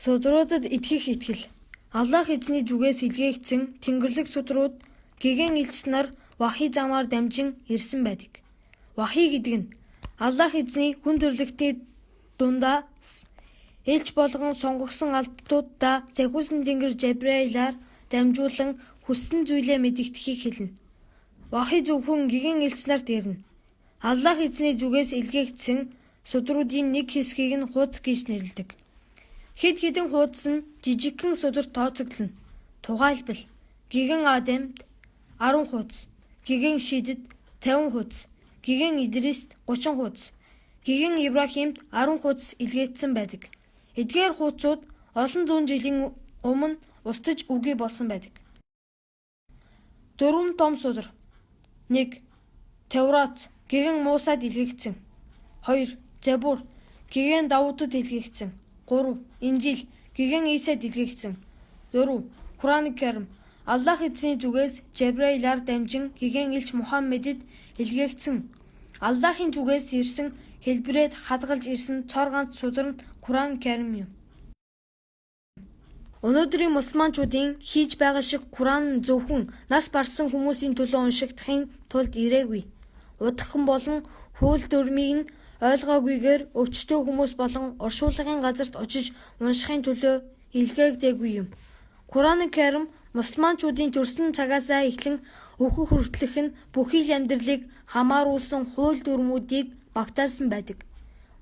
Судруудад итгэх итгэл. Аллах эзний зүгээс илгээгдсэн Тэнгэрлэг судрууд гэгэн элч нар вахи замаар дамжин ирсэн байдаг. Вахи гэдэг нь Аллах эзний хүн төрлөختний дундаас элч болгон сонгогсон албатуудаа Захиусан Тэнгэр Жабраилаар дамжуулан хүссэн зүйлээ мэдэгдэхийг хэлнэ. Вахи зөвхөн гэгэн элч нарт ирнэ. Аллах эзний зүгээс илгээгдсэн судруудын нэг хэсгийг нь хуудас гэж нэрлэдэг. Хэд хэдэн хуудас нь жижигхэн судар тооцогдно. Тухайлбал гэгэн Адамд 10 хуудас, гэгэн Шидэд 50 хуудас, гэгэн Идрист 30 хуудас, гэгэн Ибрахимд 10 хуудас илгээгдсэн байдаг. Эдгээр хуудсууд олон зуун жилийн өмнө устж үгүй болсон байдаг. 4 том судар. 1. Теврат гэгэн Мусад илгээгдсэн. 2. Забур гэгэн Давудад илгээгдсэн. 3. Инжил гэгэн Исад илгээгдсэн. 4. Куран Карим Аллах эзний зүгээс Жабраилаар дамжин гэгэн элч Мухаммедэд илгээгдсэн. Аллахын зүгээс ирсэн хэлбэрээд хадгалж ирсэн цор ганц судар нь Куран Карим юм. Өнөөдрийн мусульманчуудын хийж байгаа шиг Куран нь зөвхөн нас барсан хүмүүсийн төлөө уншигдахын тулд ирээгүй. Удаххан болон хууль дүрмийг нь ойлгоогүйгээр өвчтөө хүмүүс болон оршуулгын газарт очиж уншихын төлөө илгээгдээгүй юм. Куран Карим мусульманчуудын төрсөн цагаасаа эхлэн өөхөх хүртэлх нь бүхий л амьдралыг хамааруулсан хууль дүрмүүдийг багтаасан байдаг.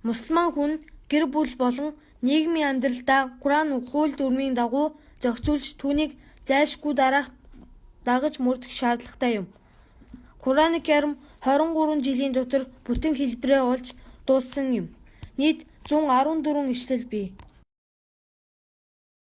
Мусульман хүн гэр бүл болон нийгмийн амьдралдаа Куран хууль дүрмийн дагуу зохицуулж түүнийг зайлшгүй дагаж мөрдөх шаардлагатай юм. Куран Карим 23 жилийн дотор бүтэн хэлбэрээ олж дууссан юм. Нийт 114 ишлэл бий.